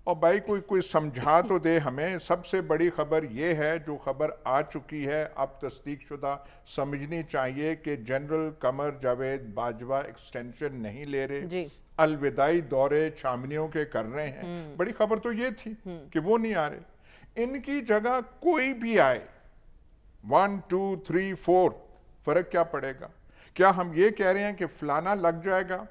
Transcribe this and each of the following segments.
اور بھائی کوئی سمجھا تو دے ہمیں. سب سے بڑی خبر یہ ہے جو خبر آ چکی ہے اب تصدیق شدہ سمجھنی چاہیے کہ جنرل قمر جاوید باجوہ ایکسٹینشن نہیں لے رہے, جی الوداعی دورے چھامنیوں کے کر رہے ہیں. بڑی خبر تو یہ تھی کہ وہ نہیں آ رہے. ان کی جگہ کوئی بھی آئے 1 2 3 4 فرق کیا پڑے گا؟ کیا ہم یہ کہہ رہے ہیں کہ فلانا لگ جائے گا؟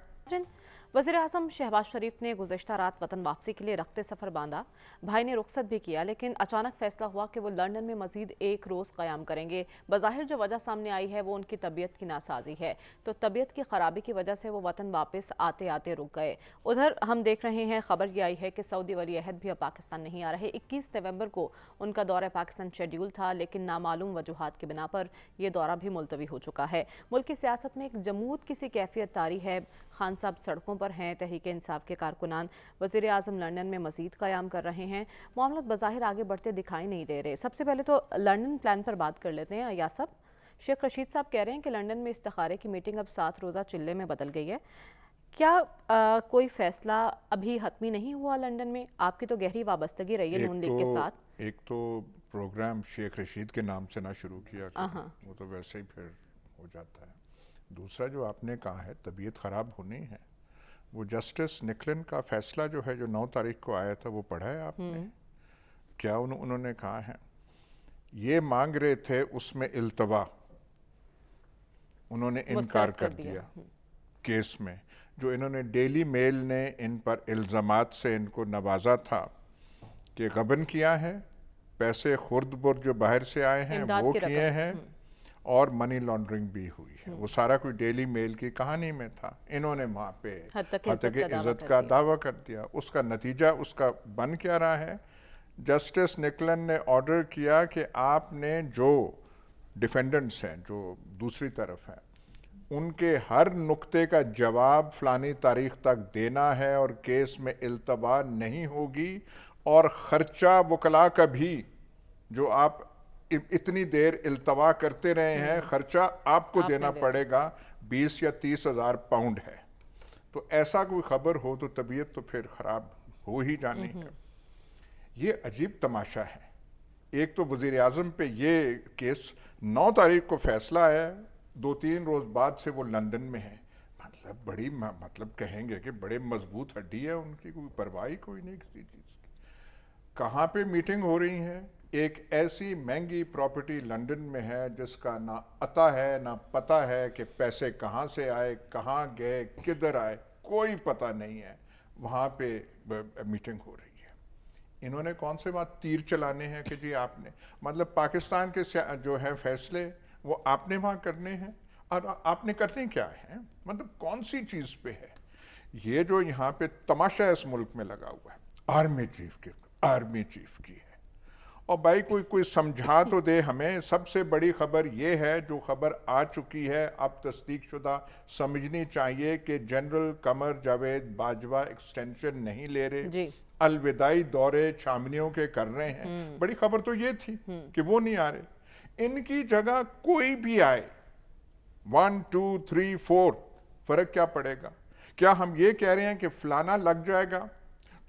وزیر اعظم شہباز شریف نے گزشتہ رات وطن واپسی کے لیے رخت سفر باندھا. بھائی نے رخصت بھی کیا لیکن اچانک فیصلہ ہوا کہ وہ لندن میں مزید 1 روز قیام کریں گے. بظاہر جو وجہ سامنے آئی ہے وہ ان کی طبیعت کی ناسازی ہے, تو طبیعت کی خرابی کی وجہ سے وہ وطن واپس آتے آتے رک گئے. ادھر ہم دیکھ رہے ہیں خبر یہ آئی ہے کہ سعودی ولی عہد بھی اب پاکستان نہیں آ رہے. 21 نومبر کو ان کا دورہ پاکستان شیڈیول تھا لیکن نامعلوم وجوہات کی بنا پر یہ دورہ بھی ملتوی ہو چکا ہے. ملک کی سیاست میں ایک جمود کی سی کیفیت طاری ہے. خان صاحب سڑکوں پر ہیں, تحریک انصاف کے کارکنان. وزیر اعظم لندن میں مزید قیام کر رہے ہیں. معاملات بظاہر آگے بڑھتے دکھائی نہیں دے رہے. سب سے پہلے تو لندن پلان پر بات کر لیتے ہیں. یاسب, شیخ رشید صاحب کہہ رہے ہیں کہ لندن میں استخارے کی میٹنگ اب 7 روزہ چلے میں بدل گئی ہے. کیا کوئی فیصلہ ابھی حتمی نہیں ہوا لندن میں؟ آپ کی تو گہری وابستگی رہی ہے نون لیگ کے ساتھ. ایک تو پروگرام شیخ رشید کے نام سے نہ شروع کیا کریں, وہ تو ویسے ہی پھر ہو جاتا ہے. دوسرا جو آپ نے کہا ہے طبیعت خراب ہونی ہے, وہ جسٹس نکلن کا فیصلہ جو ہے جو 9 تاریخ کو آیا تھا وہ پڑھا ہے آپ نے؟ کیا انہوں نے کہا ہے یہ مانگ رہے تھے اس میں التوا, انہوں نے انکار کر دیا کیس میں. جو انہوں نے ڈیلی میل نے ان پر الزامات سے ان کو نوازا تھا کہ غبن کیا ہے, پیسے خرد برد جو باہر سے آئے ہیں وہ کیے ہیں, اور منی لانڈرنگ بھی ہوئی ہے, وہ سارا کوئی ڈیلی میل کی کہانی میں تھا. انہوں نے وہاں پہ حد تک عزت کا دعویٰ کر دیا. اس کا نتیجہ اس کا بن کیا رہا ہے؟ جسٹس نکلن نے آرڈر کیا کہ آپ نے جو ڈیفینڈنٹس ہیں جو دوسری طرف ہیں ان کے ہر نقطے کا جواب فلانی تاریخ تک دینا ہے, اور کیس میں التوا نہیں ہوگی, اور خرچہ وکلاء کا بھی جو آپ اتنی دیر التوا کرتے رہے ہیں خرچہ آپ کو دینا پڑے گا. 20 یا 30 ہزار پاؤنڈ ہے. تو ایسا کوئی خبر ہو تو طبیعت تو پھر خراب ہو ہی جانی ہے. یہ عجیب تماشا ہے. ایک تو وزیر اعظم پہ یہ کیس 9 تاریخ کو فیصلہ ہے, 2-3 روز بعد سے وہ لندن میں ہے. مطلب بڑی کہیں گے کہ بڑے مضبوط ہڈی ہے ان کی, کوئی پرواہ کوئی نہیں کسی چیز کی. کہاں پہ میٹنگ ہو رہی ہے؟ ایک ایسی مہنگی پراپرٹی لندن میں ہے جس کا نہ عطا ہے نہ پتہ ہے کہ پیسے کہاں سے آئے, کہاں گئے, کدھر آئے, کوئی پتہ نہیں ہے. وہاں پہ میٹنگ ہو رہی ہے. انہوں نے کون سے بات تیر چلانے ہیں کہ جی آپ نے مطلب پاکستان کے جو ہے فیصلے وہ آپ نے وہاں کرنے ہیں, اور آپ نے کرنے کیا ہے؟ مطلب کون سی چیز پہ ہے یہ جو یہاں پہ تماشا اس ملک میں لگا ہوا ہے؟ آرمی چیف کی ہے. اور بھائی کوئی سمجھا تو دے ہمیں. سب سے بڑی خبر یہ ہے جو خبر آ چکی ہے اب تصدیق شدہ سمجھنی چاہیے کہ جنرل قمر جاوید باجوہ ایکسٹینشن نہیں لے رہے, الوداعی دورے چھامنیوں کے کر رہے ہیں. بڑی خبر تو یہ تھی کہ وہ نہیں آ رہے. ان کی جگہ کوئی بھی آئے 1 2 3 4 فرق کیا پڑے گا؟ کیا ہم یہ کہہ رہے ہیں کہ فلانا لگ جائے گا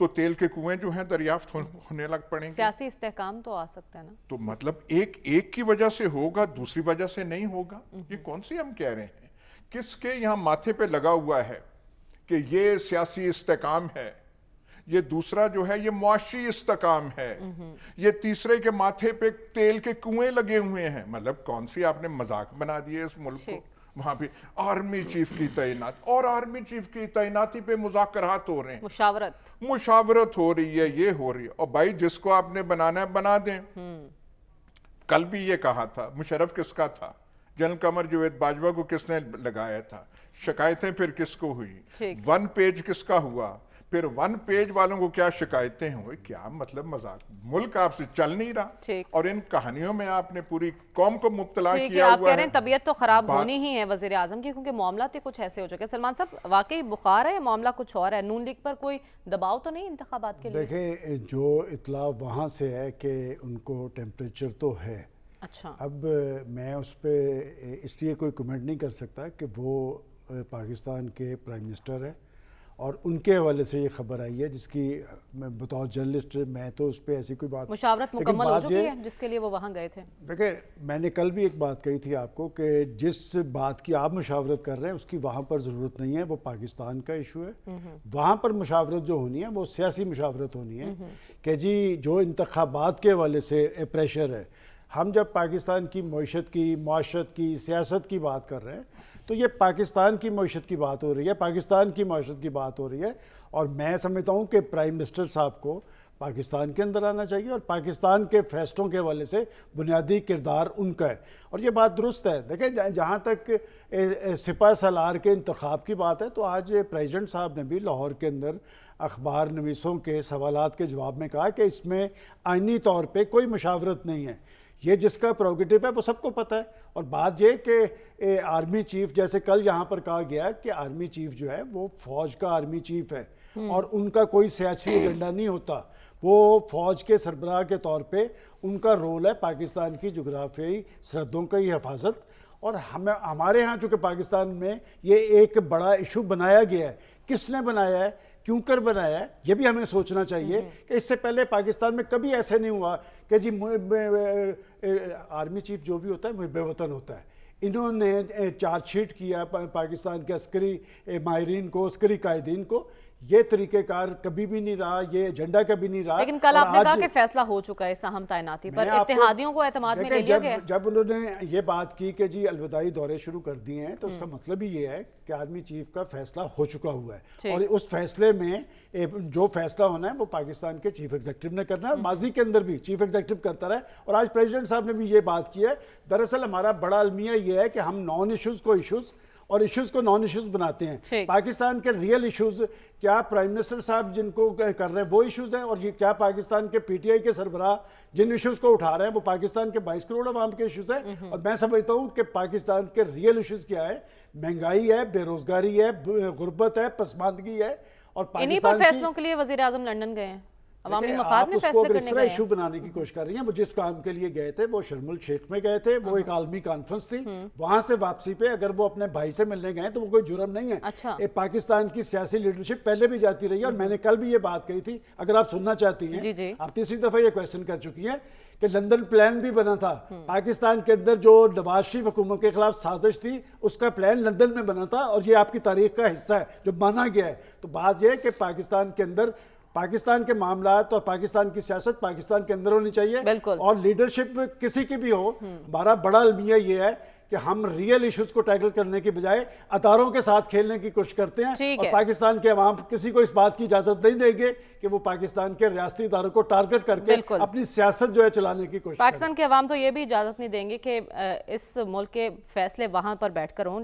تو تیل کے کنویں جو ہیں دریافت ہونے لگ پڑیں گے؟ سیاسی استحکام تو آ سکتا ہے نا. تو مطلب ایک کی وجہ سے ہوگا, دوسری وجہ سے نہیں ہوگا. یہ کون سی ہم کہہ رہے ہیں؟ کس کے یہاں ماتھے پہ لگا ہوا ہے کہ یہ سیاسی استحکام ہے, یہ دوسرا جو ہے یہ معاشی استحکام ہے, یہ تیسرے کے ماتھے پہ تیل کے کنویں لگے ہوئے ہیں. مطلب کون سی آپ نے مذاق بنا دیے اس ملک کو؟ وہاں پہ آرمی چیف کی تعینات, اور آرمی چیف کی تعیناتی پہ مذاکرات ہو رہے ہیں, مشاورت ہو رہی ہے, یہ ہو رہی ہے. اور بھائی جس کو آپ نے بنانا ہے بنا دیں. کل بھی یہ کہا تھا, مشرف کس کا تھا؟ جنرل قمر جاوید باجوہ کو کس نے لگایا تھا؟ شکایتیں پھر کس کو ہوئی؟ 1 پیج کس کا ہوا؟ پھر 1 پیج والوں کو کیا شکایتیں ہوئی؟ کیا مطلب مذاق. ملک آپ سے چل نہیں رہا, اور ان کہانیوں میں آپ نے پوری قوم کو مبتلا کیا ہوا ہے. آپ کہہ رہے ہیں طبیعت تو خراب ہونی ہی ہے وزیر اعظم کی, کیونکہ معاملات ہی کچھ ایسے ہو چکے. سلمان صاحب واقعی بخار ہے یا معاملہ کچھ اور ہے؟ نون لیگ پر کوئی دباؤ تو نہیں انتخابات کے لیے؟ دیکھیں جو اطلاع وہاں سے ہے کہ ان کو ٹیمپریچر تو ہے. اچھا, اب میں اس پہ اس لیے کوئی کمنٹ نہیں کر سکتا کہ وہ پاکستان کے پرائم منسٹر ہے اور ان کے حوالے سے یہ خبر آئی ہے جس کی میں بطور جرنلسٹ میں تو اس پہ ایسی کوئی بات مشاورت لیکن مکمل ہو بات چکی یہ- ہے جس کے لیے وہ وہاں گئے تھے؟ دیکھیں میں نے کل بھی ایک بات کہی تھی آپ کو کہ جس بات کی آپ مشاورت کر رہے ہیں اس کی وہاں پر ضرورت نہیں ہے، وہ پاکستان کا ایشو ہے۔ وہاں پر مشاورت جو ہونی ہے وہ سیاسی مشاورت ہونی ہے کہ جی جو انتخابات کے حوالے سے پریشر ہے، ہم جب پاکستان کی معیشت کی، معاشرت کی، سیاست کی بات کر رہے ہیں تو یہ پاکستان کی معیشت کی بات ہو رہی ہے، پاکستان کی معیشت کی بات ہو رہی ہے، اور میں سمجھتا ہوں کہ پرائم منسٹر صاحب کو پاکستان کے اندر آنا چاہیے اور پاکستان کے فیصلوں کے حوالے سے بنیادی کردار ان کا ہے، اور یہ بات درست ہے۔ دیکھیں جہاں تک سپہ سالار کے انتخاب کی بات ہے تو آج پریزیڈنٹ صاحب نے بھی لاہور کے اندر اخبار نویسوں کے سوالات کے جواب میں کہا کہ اس میں آئینی طور پہ کوئی مشاورت نہیں ہے، یہ جس کا پروگیٹو ہے وہ سب کو پتہ ہے۔ اور بات یہ کہ آرمی چیف، جیسے کل یہاں پر کہا گیا کہ آرمی چیف جو ہے وہ فوج کا آرمی چیف ہے اور ان کا کوئی سیاسی ایجنڈا نہیں ہوتا، وہ فوج کے سربراہ کے طور پہ ان کا رول ہے پاکستان کی جغرافیائی سرحدوں کی حفاظت۔ اور ہمارے ہاں چونکہ پاکستان میں یہ ایک بڑا ایشو بنایا گیا ہے، کس نے بنایا ہے، کیوں کر بنایا ہے، یہ بھی ہمیں سوچنا چاہیے کہ اس سے پہلے پاکستان میں کبھی ایسے نہیں ہوا کہ جی آرمی چیف جو بھی ہوتا ہے محب وطن ہوتا ہے۔ انہوں نے چارج شیٹ کیا پاکستان کے عسکری ماہرین کو، عسکری قائدین کو، یہ طریقہ کار کبھی بھی نہیں رہا، یہ ایجنڈا کبھی نہیں رہا۔ لیکن کل آپ نے کہا کہ فیصلہ ہو چکا ہے اس اہم تعیناتی پر، اتحادیوں کو اعتماد میں لے لیا گیا؟ جب انہوں نے یہ بات کی کہ جی الوداعی دورے شروع کر دیے ہیں تو اس کا مطلب ہی یہ ہے کہ آرمی چیف کا فیصلہ ہو چکا ہوا ہے، اور اس فیصلے میں جو فیصلہ ہونا ہے وہ پاکستان کے چیف ایگزیکٹو نے کرنا ہے، اور ماضی کے اندر بھی چیف ایگزیکٹو کرتا رہا ہے، اور آج پریزیڈنٹ صاحب نے بھی یہ بات کی ہے۔ دراصل ہمارا بڑا المیہ یہ ہے کہ ہم نان ایشوز کو ایشوز اور ایشوز کو نان ایشوز بناتے ہیں۔ پاکستان کے ریئل ایشوز کیا پرائم منسٹر صاحب جن کو کر رہے ہیں وہ ایشوز ہیں، اور یہ کیا پاکستان کے پی ٹی آئی کے سربراہ جن ایشوز کو اٹھا رہے ہیں وہ پاکستان کے 22 کروڑ عوام کے ایشوز ہیں؟ اور میں سمجھتا ہوں کہ پاکستان کے ریئل ایشوز کیا ہے، مہنگائی ہے، بے روزگاری ہے، غربت ہے، پسماندگی ہے، اور انہی پر فیصلوں کے لیے وزیر اعظم لندن گئے ہیں، عوامی مفاد میں فیصلے کرنے گئے ہیں۔ ایشو بنانے کی کوشش کر رہی ہیں، وہ جس کام کے لیے گئے تھے وہ شرم الشیخ میں گئے تھے، وہ ایک عالمی کانفرنس تھی، وہاں سے واپسی پہ اگر وہ اپنے بھائی سے ملنے گئے تو وہ کوئی جرم نہیں ہے۔ پاکستان کی سیاسی لیڈرشپ پہلے بھی جاتی رہی ہے، اور میں نے کل بھی یہ بات کہی تھی، اگر آپ سننا چاہتی ہیں، آپ تیسری دفعہ یہ کویسچن کر چکی ہیں کہ لندن پلان بھی بنا تھا پاکستان کے اندر، جو نواز شریف حکومت کے خلاف سازش تھی اس کا پلان لندن میں بنا تھا، اور یہ آپ کی تاریخ کا حصہ ہے جو مانا گیا ہے۔ تو بات یہ ہے کہ پاکستان کے اندر پاکستان کے معاملات اور پاکستان کی سیاست پاکستان کے اندر ہونی چاہیے، اور لیڈرشپ کسی کی بھی ہو۔ ہمارا بڑا المیہ یہ ہے کہ ہم ریئل ایشوز کو ٹیکل کرنے کی بجائے اداروں کے ساتھ کھیلنے کی کوشش کرتے ہیں، اور پاکستان کے عوام کسی کو اس بات کی اجازت نہیں دیں گے کہ وہ پاکستان کے ریاستی اداروں کو ٹارگٹ کر کے اپنی سیاست جو ہے چلانے کی کوشش کریں۔ پاکستان کے عوام تو یہ بھی اجازت نہیں دیں گے کہ اس ملک کے فیصلے وہاں پر بیٹھ کر ہوں۔